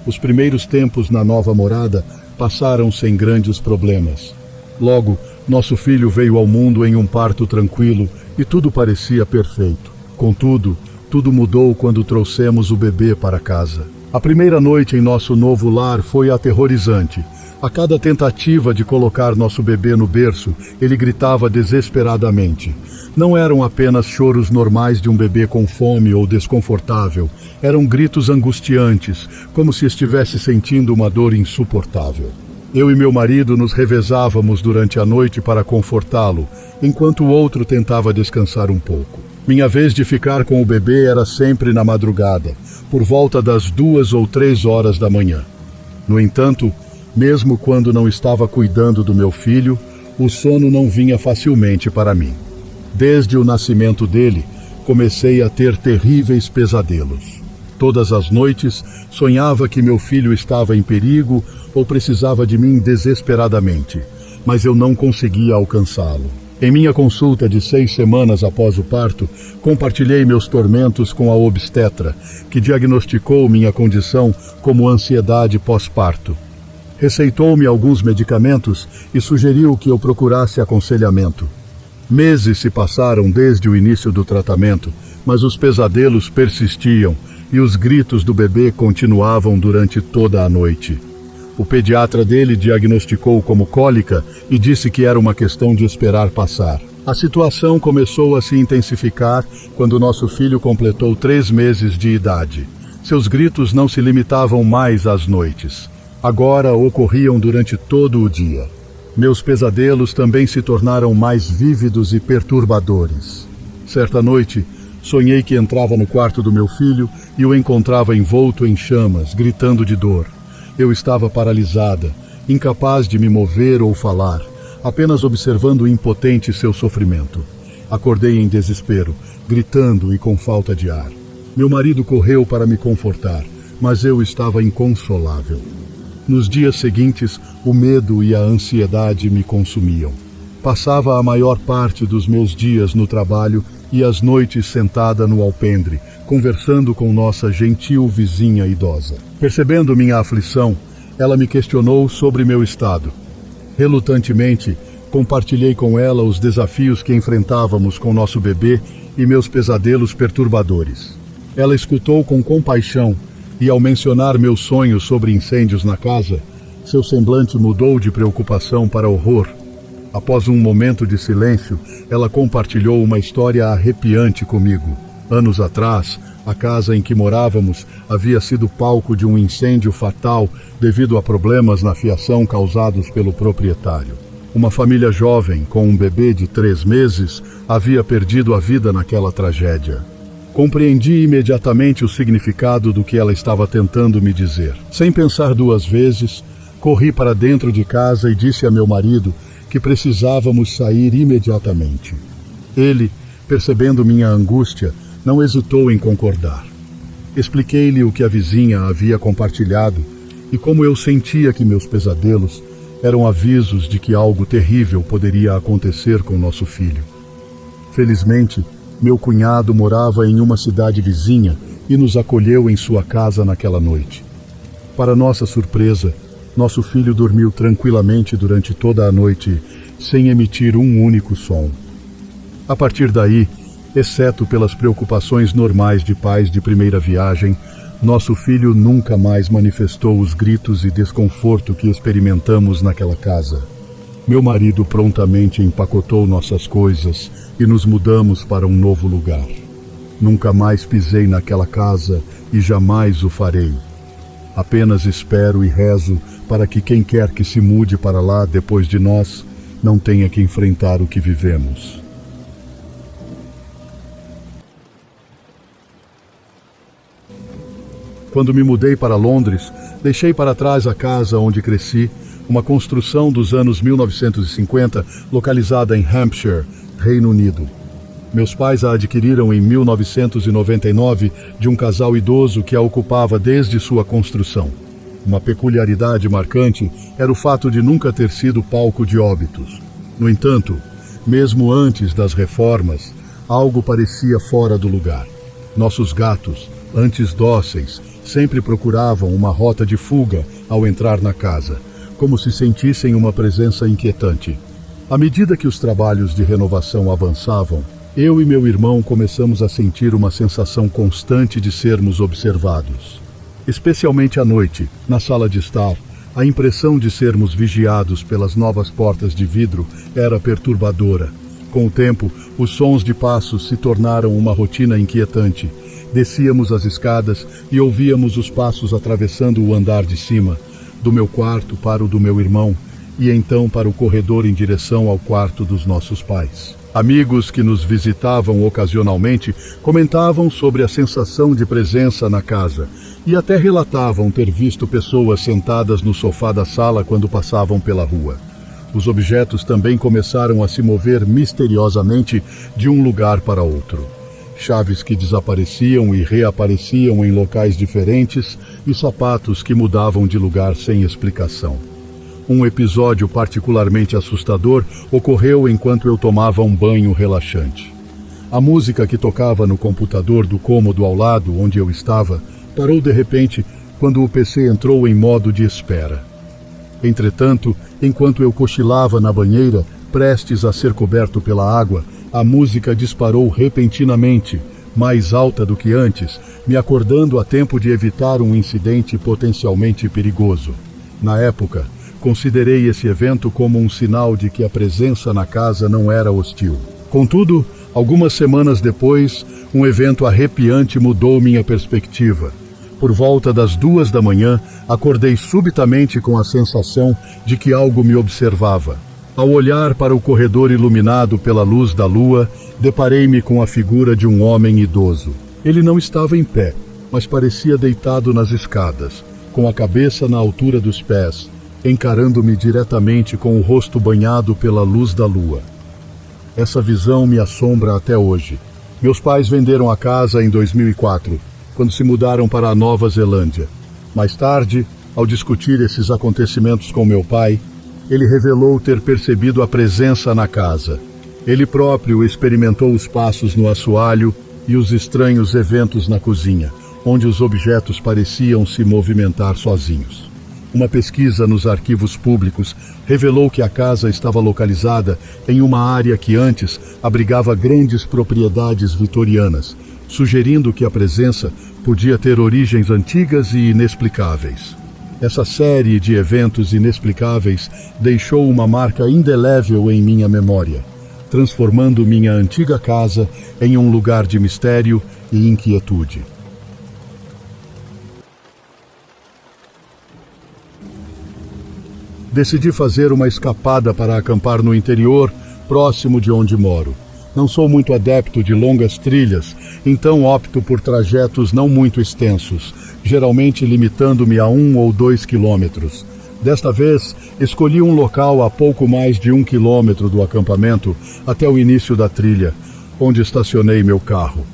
Os primeiros tempos na nova morada passaram sem grandes problemas. Logo, nosso filho veio ao mundo em um parto tranquilo e tudo parecia perfeito. Contudo, tudo mudou quando trouxemos o bebê para casa. A primeira noite em nosso novo lar foi aterrorizante. A cada tentativa de colocar nosso bebê no berço, ele gritava desesperadamente. Não eram apenas choros normais de um bebê com fome ou desconfortável. Eram gritos angustiantes, como se estivesse sentindo uma dor insuportável. Eu e meu marido nos revezávamos durante a noite para confortá-lo, enquanto o outro tentava descansar um pouco. Minha vez de ficar com o bebê era sempre na madrugada, por volta das 2 ou 3 horas da manhã. No entanto, mesmo quando não estava cuidando do meu filho, o sono não vinha facilmente para mim. Desde o nascimento dele, comecei a ter terríveis pesadelos. Todas as noites, sonhava que meu filho estava em perigo ou precisava de mim desesperadamente, mas eu não conseguia alcançá-lo. Em minha consulta de 6 semanas após o parto, compartilhei meus tormentos com a obstetra, que diagnosticou minha condição como ansiedade pós-parto. Receitou-me alguns medicamentos e sugeriu que eu procurasse aconselhamento. Meses se passaram desde o início do tratamento, mas os pesadelos persistiam e os gritos do bebê continuavam durante toda a noite. O pediatra dele diagnosticou como cólica e disse que era uma questão de esperar passar. A situação começou a se intensificar quando nosso filho completou 3 meses de idade. Seus gritos não se limitavam mais às noites. Agora ocorriam durante todo o dia. Meus pesadelos também se tornaram mais vívidos e perturbadores. Certa noite, sonhei que entrava no quarto do meu filho e o encontrava envolto em chamas, gritando de dor. Eu estava paralisada, incapaz de me mover ou falar, apenas observando impotente seu sofrimento. Acordei em desespero, gritando e com falta de ar. Meu marido correu para me confortar, mas eu estava inconsolável. Nos dias seguintes, o medo e a ansiedade me consumiam. Passava a maior parte dos meus dias no trabalho e as noites sentada no alpendre, conversando com nossa gentil vizinha idosa. Percebendo minha aflição, ela me questionou sobre meu estado. Relutantemente, compartilhei com ela os desafios que enfrentávamos com nosso bebê e meus pesadelos perturbadores. Ela escutou com compaixão e, ao mencionar meus sonhos sobre incêndios na casa, seu semblante mudou de preocupação para horror. Após um momento de silêncio, ela compartilhou uma história arrepiante comigo. Anos atrás, a casa em que morávamos havia sido palco de um incêndio fatal devido a problemas na fiação causados pelo proprietário. Uma família jovem, com um bebê de 3 meses, havia perdido a vida naquela tragédia. Compreendi imediatamente o significado do que ela estava tentando me dizer. Sem pensar 2 vezes, corri para dentro de casa e disse a meu marido que precisávamos sair imediatamente. Ele, percebendo minha angústia, não hesitou em concordar. Expliquei-lhe o que a vizinha havia compartilhado e como eu sentia que meus pesadelos eram avisos de que algo terrível poderia acontecer com nosso filho. Felizmente, meu cunhado morava em uma cidade vizinha e nos acolheu em sua casa naquela noite. Para nossa surpresa, nosso filho dormiu tranquilamente durante toda a noite, sem emitir um único som. A partir daí, exceto pelas preocupações normais de pais de primeira viagem, nosso filho nunca mais manifestou os gritos e desconforto que experimentamos naquela casa. Meu marido prontamente empacotou nossas coisas e nos mudamos para um novo lugar. Nunca mais pisei naquela casa e jamais o farei. Apenas espero e rezo para que quem quer que se mude para lá depois de nós não tenha que enfrentar o que vivemos. Quando me mudei para Londres, deixei para trás a casa onde cresci, uma construção dos anos 1950, localizada em Hampshire, Reino Unido. Meus pais a adquiriram em 1999 de um casal idoso que a ocupava desde sua construção. Uma peculiaridade marcante era o fato de nunca ter sido palco de óbitos. No entanto, mesmo antes das reformas, algo parecia fora do lugar. Nossos gatos, antes dóceis, sempre procuravam uma rota de fuga ao entrar na casa, como se sentissem uma presença inquietante. À medida que os trabalhos de renovação avançavam, eu e meu irmão começamos a sentir uma sensação constante de sermos observados. Especialmente à noite, na sala de estar, a impressão de sermos vigiados pelas novas portas de vidro era perturbadora. Com o tempo, os sons de passos se tornaram uma rotina inquietante. Descíamos as escadas e ouvíamos os passos atravessando o andar de cima, do meu quarto para o do meu irmão, e então para o corredor em direção ao quarto dos nossos pais. Amigos que nos visitavam ocasionalmente comentavam sobre a sensação de presença na casa e até relatavam ter visto pessoas sentadas no sofá da sala quando passavam pela rua. Os objetos também começaram a se mover misteriosamente de um lugar para outro. Chaves que desapareciam e reapareciam em locais diferentes e sapatos que mudavam de lugar sem explicação. Um episódio particularmente assustador ocorreu enquanto eu tomava um banho relaxante. A música que tocava no computador do cômodo ao lado onde eu estava parou de repente quando o PC entrou em modo de espera. Entretanto, enquanto eu cochilava na banheira, prestes a ser coberto pela água, a música disparou repentinamente, mais alta do que antes, me acordando a tempo de evitar um incidente potencialmente perigoso. Na época, considerei esse evento como um sinal de que a presença na casa não era hostil. Contudo, algumas semanas depois, um evento arrepiante mudou minha perspectiva. Por volta das 2 da manhã, acordei subitamente com a sensação de que algo me observava. Ao olhar para o corredor iluminado pela luz da lua, deparei-me com a figura de um homem idoso. Ele não estava em pé, mas parecia deitado nas escadas, com a cabeça na altura dos pés, encarando-me diretamente com o rosto banhado pela luz da lua. Essa visão me assombra até hoje. Meus pais venderam a casa em 2004, quando se mudaram para a Nova Zelândia. Mais tarde, ao discutir esses acontecimentos com meu pai, ele revelou ter percebido a presença na casa. Ele próprio experimentou os passos no assoalho e os estranhos eventos na cozinha, onde os objetos pareciam se movimentar sozinhos. Uma pesquisa nos arquivos públicos revelou que a casa estava localizada em uma área que antes abrigava grandes propriedades vitorianas, sugerindo que a presença podia ter origens antigas e inexplicáveis. Essa série de eventos inexplicáveis deixou uma marca indelével em minha memória, transformando minha antiga casa em um lugar de mistério e inquietude. Decidi fazer uma escapada para acampar no interior, próximo de onde moro. Não sou muito adepto de longas trilhas, então opto por trajetos não muito extensos, geralmente limitando-me a 1 ou 2 quilômetros. Desta vez, escolhi um local a pouco mais de 1 quilômetro do acampamento até o início da trilha, onde estacionei meu carro.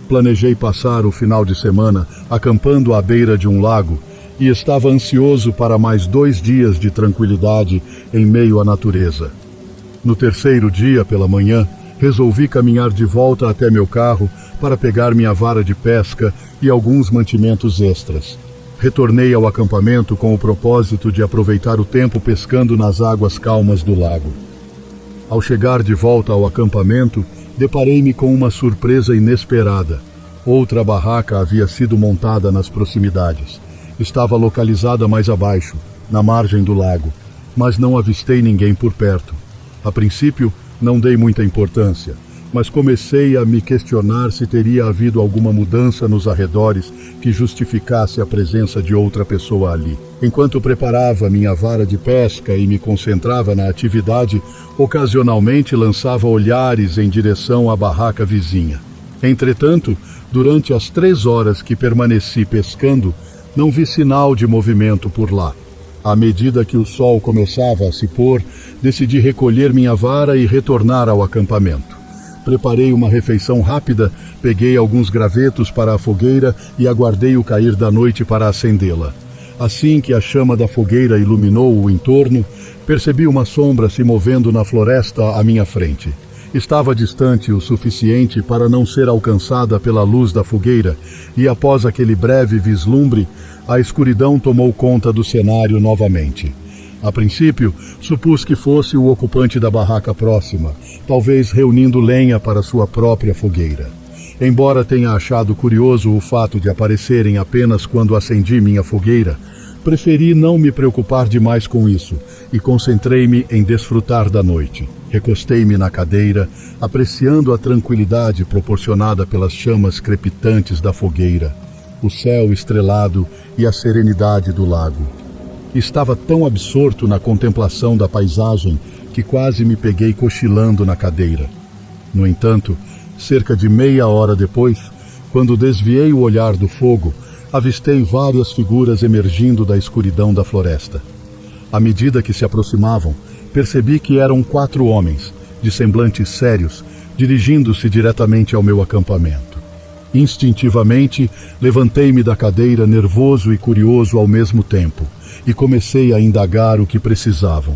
Planejei passar o final de semana acampando à beira de um lago e estava ansioso para mais 2 dias de tranquilidade em meio à natureza. No terceiro dia, pela manhã, resolvi caminhar de volta até meu carro para pegar minha vara de pesca e alguns mantimentos extras. Retornei ao acampamento com o propósito de aproveitar o tempo pescando nas águas calmas do lago. Ao chegar de volta ao acampamento, deparei-me com uma surpresa inesperada. Outra barraca havia sido montada nas proximidades. Estava localizada mais abaixo, na margem do lago, mas não avistei ninguém por perto. A princípio, não dei muita importância, mas comecei a me questionar se teria havido alguma mudança nos arredores que justificasse a presença de outra pessoa ali. Enquanto preparava minha vara de pesca e me concentrava na atividade, ocasionalmente lançava olhares em direção à barraca vizinha. Entretanto, durante as 3 horas que permaneci pescando, não vi sinal de movimento por lá. À medida que o sol começava a se pôr, decidi recolher minha vara e retornar ao acampamento. Preparei uma refeição rápida, peguei alguns gravetos para a fogueira e aguardei o cair da noite para acendê-la. Assim que a chama da fogueira iluminou o entorno, percebi uma sombra se movendo na floresta à minha frente. Estava distante o suficiente para não ser alcançada pela luz da fogueira, e após aquele breve vislumbre, a escuridão tomou conta do cenário novamente. A princípio, supus que fosse o ocupante da barraca próxima, talvez reunindo lenha para sua própria fogueira. Embora tenha achado curioso o fato de aparecerem apenas quando acendi minha fogueira, preferi não me preocupar demais com isso e concentrei-me em desfrutar da noite. Recostei-me na cadeira, apreciando a tranquilidade proporcionada pelas chamas crepitantes da fogueira, o céu estrelado e a serenidade do lago. Estava tão absorto na contemplação da paisagem que quase me peguei cochilando na cadeira. No entanto, cerca de meia hora depois, quando desviei o olhar do fogo, avistei várias figuras emergindo da escuridão da floresta. À medida que se aproximavam, percebi que eram 4 homens, de semblantes sérios, dirigindo-se diretamente ao meu acampamento. Instintivamente, levantei-me da cadeira, nervoso e curioso ao mesmo tempo, e comecei a indagar o que precisavam.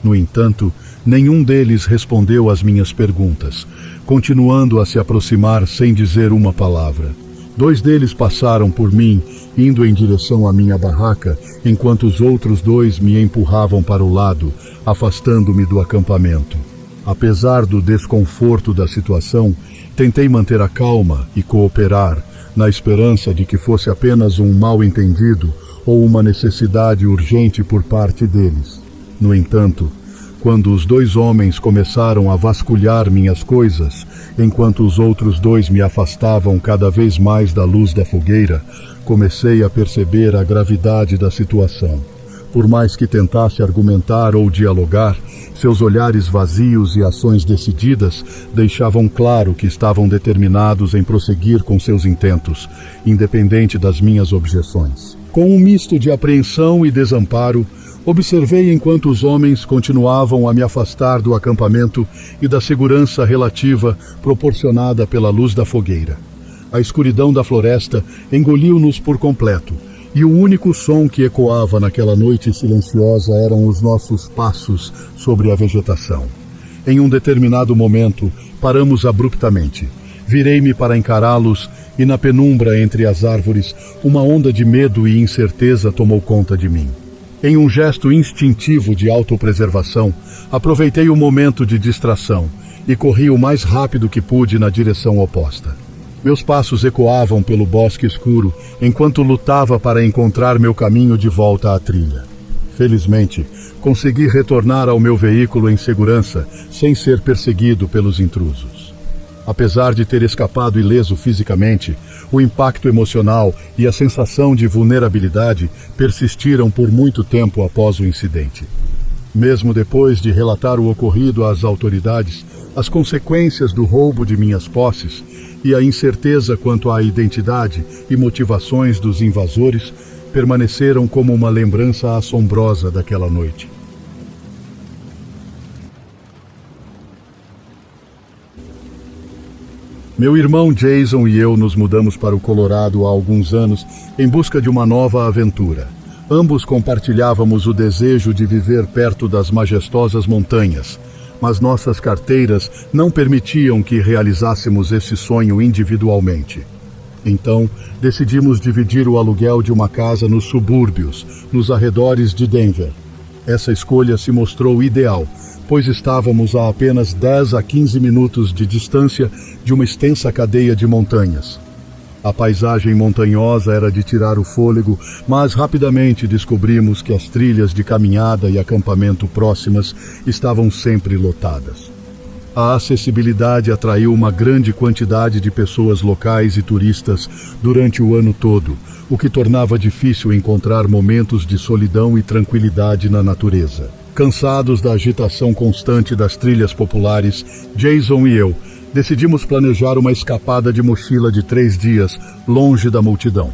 No entanto, nenhum deles respondeu às minhas perguntas, continuando a se aproximar sem dizer uma palavra. 2 deles passaram por mim, indo em direção à minha barraca, enquanto os outros 2 me empurravam para o lado, afastando-me do acampamento. Apesar do desconforto da situação, tentei manter a calma e cooperar, na esperança de que fosse apenas um mal-entendido ou uma necessidade urgente por parte deles. No entanto, quando os 2 homens começaram a vasculhar minhas coisas, enquanto os outros 2 me afastavam cada vez mais da luz da fogueira, comecei a perceber a gravidade da situação. Por mais que tentasse argumentar ou dialogar, seus olhares vazios e ações decididas deixavam claro que estavam determinados em prosseguir com seus intentos, independente das minhas objeções. Com um misto de apreensão e desamparo, observei enquanto os homens continuavam a me afastar do acampamento e da segurança relativa proporcionada pela luz da fogueira. A escuridão da floresta engoliu-nos por completo, e o único som que ecoava naquela noite silenciosa eram os nossos passos sobre a vegetação. Em um determinado momento, paramos abruptamente. Virei-me para encará-los e, na penumbra entre as árvores, uma onda de medo e incerteza tomou conta de mim. Em um gesto instintivo de autopreservação, aproveitei o momento de distração e corri o mais rápido que pude na direção oposta. Meus passos ecoavam pelo bosque escuro enquanto lutava para encontrar meu caminho de volta à trilha. Felizmente, consegui retornar ao meu veículo em segurança, sem ser perseguido pelos intrusos. Apesar de ter escapado ileso fisicamente, o impacto emocional e a sensação de vulnerabilidade persistiram por muito tempo após o incidente. Mesmo depois de relatar o ocorrido às autoridades, as consequências do roubo de minhas posses e a incerteza quanto à identidade e motivações dos invasores permaneceram como uma lembrança assombrosa daquela noite. Meu irmão Jason e eu nos mudamos para o Colorado há alguns anos em busca de uma nova aventura. Ambos compartilhávamos o desejo de viver perto das majestosas montanhas, mas nossas carteiras não permitiam que realizássemos esse sonho individualmente. Então, decidimos dividir o aluguel de uma casa nos subúrbios, nos arredores de Denver. Essa escolha se mostrou ideal, pois estávamos a apenas 10 a 15 minutos de distância de uma extensa cadeia de montanhas. A paisagem montanhosa era de tirar o fôlego, mas rapidamente descobrimos que as trilhas de caminhada e acampamento próximas estavam sempre lotadas. A acessibilidade atraiu uma grande quantidade de pessoas locais e turistas durante o ano todo, o que tornava difícil encontrar momentos de solidão e tranquilidade na natureza. Cansados da agitação constante das trilhas populares, Jason e eu decidimos planejar uma escapada de mochila de 3 dias, longe da multidão.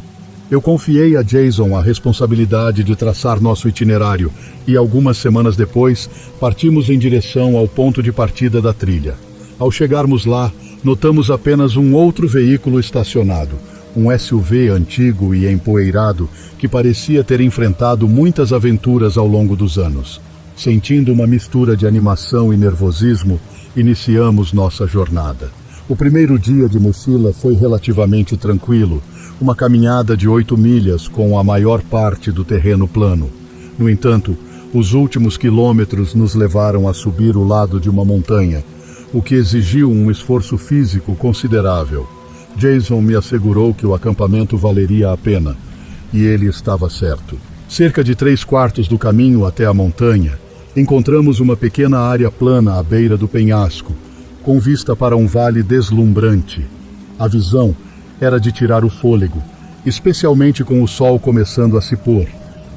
Eu confiei a Jason a responsabilidade de traçar nosso itinerário e, algumas semanas depois, partimos em direção ao ponto de partida da trilha. Ao chegarmos lá, notamos apenas um outro veículo estacionado, um SUV antigo e empoeirado que parecia ter enfrentado muitas aventuras ao longo dos anos. Sentindo uma mistura de animação e nervosismo, iniciamos nossa jornada. O primeiro dia de mochila foi relativamente tranquilo, uma caminhada de 8 milhas com a maior parte do terreno plano. No entanto, os últimos quilômetros nos levaram a subir o lado de uma montanha, o que exigiu um esforço físico considerável. Jason me assegurou que o acampamento valeria a pena, e ele estava certo. Cerca de 3/4 do caminho até a montanha, encontramos uma pequena área plana à beira do penhasco, com vista para um vale deslumbrante. A visão era de tirar o fôlego, especialmente com o sol começando a se pôr,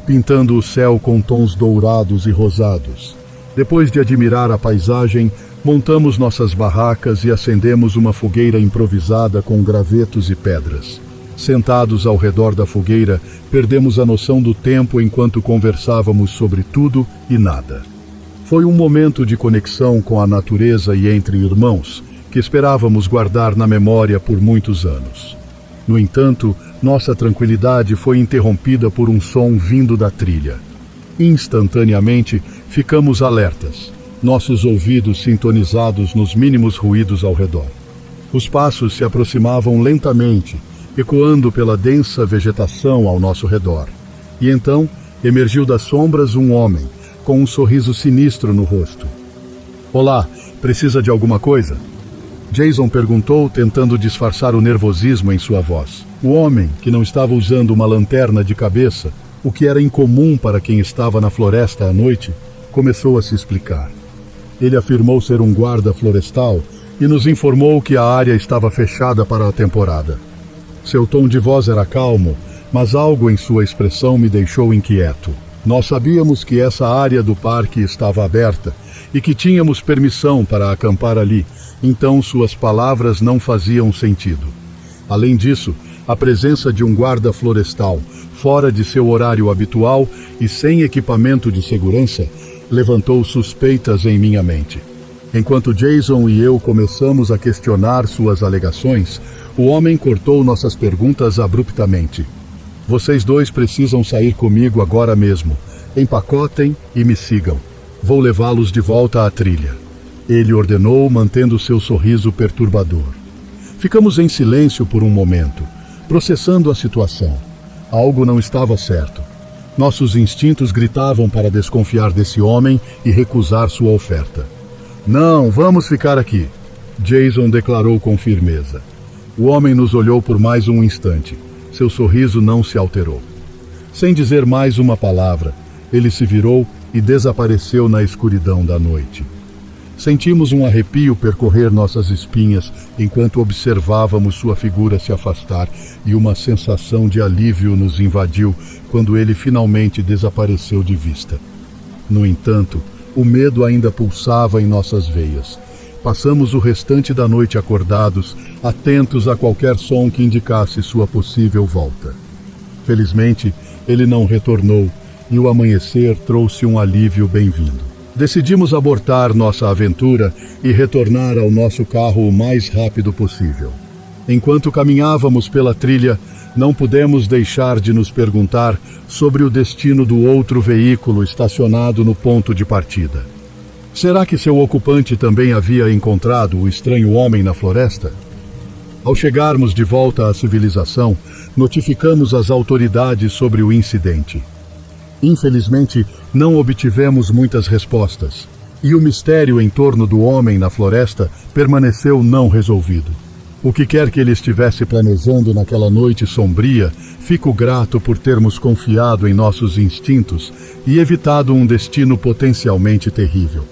pintando o céu com tons dourados e rosados. Depois de admirar a paisagem, montamos nossas barracas e acendemos uma fogueira improvisada com gravetos e pedras. Sentados ao redor da fogueira, perdemos a noção do tempo enquanto conversávamos sobre tudo e nada. Foi um momento de conexão com a natureza e entre irmãos, que esperávamos guardar na memória por muitos anos. No entanto, nossa tranquilidade foi interrompida por um som vindo da trilha. Instantaneamente, ficamos alertas, nossos ouvidos sintonizados nos mínimos ruídos ao redor. Os passos se aproximavam lentamente, ecoando pela densa vegetação ao nosso redor. E então, emergiu das sombras um homem, com um sorriso sinistro no rosto. "Olá, precisa de alguma coisa?" Jason perguntou, tentando disfarçar o nervosismo em sua voz. O homem, que não estava usando uma lanterna de cabeça, o que era incomum para quem estava na floresta à noite, começou a se explicar. Ele afirmou ser um guarda florestal e nos informou que a área estava fechada para a temporada. Seu tom de voz era calmo, mas algo em sua expressão me deixou inquieto. Nós sabíamos que essa área do parque estava aberta e que tínhamos permissão para acampar ali, então suas palavras não faziam sentido. Além disso, a presença de um guarda florestal, fora de seu horário habitual e sem equipamento de segurança, levantou suspeitas em minha mente. Enquanto Jason e eu começamos a questionar suas alegações, o homem cortou nossas perguntas abruptamente. "Vocês dois precisam sair comigo agora mesmo. Empacotem e me sigam. Vou levá-los de volta à trilha." Ele ordenou, mantendo seu sorriso perturbador. Ficamos em silêncio por um momento, processando a situação. Algo não estava certo. Nossos instintos gritavam para desconfiar desse homem e recusar sua oferta. "Não, vamos ficar aqui", Jason declarou com firmeza. O homem nos olhou por mais um instante. Seu sorriso não se alterou. Sem dizer mais uma palavra, ele se virou e desapareceu na escuridão da noite. Sentimos um arrepio percorrer nossas espinhas enquanto observávamos sua figura se afastar, e uma sensação de alívio nos invadiu quando ele finalmente desapareceu de vista. No entanto, o medo ainda pulsava em nossas veias. Passamos o restante da noite acordados, atentos a qualquer som que indicasse sua possível volta. Felizmente, ele não retornou, e o amanhecer trouxe um alívio bem-vindo. Decidimos abortar nossa aventura e retornar ao nosso carro o mais rápido possível. Enquanto caminhávamos pela trilha, não pudemos deixar de nos perguntar sobre o destino do outro veículo estacionado no ponto de partida. Será que seu ocupante também havia encontrado o estranho homem na floresta? Ao chegarmos de volta à civilização, notificamos as autoridades sobre o incidente. Infelizmente, não obtivemos muitas respostas, e o mistério em torno do homem na floresta permaneceu não resolvido. O que quer que ele estivesse planejando naquela noite sombria, fico grato por termos confiado em nossos instintos e evitado um destino potencialmente terrível.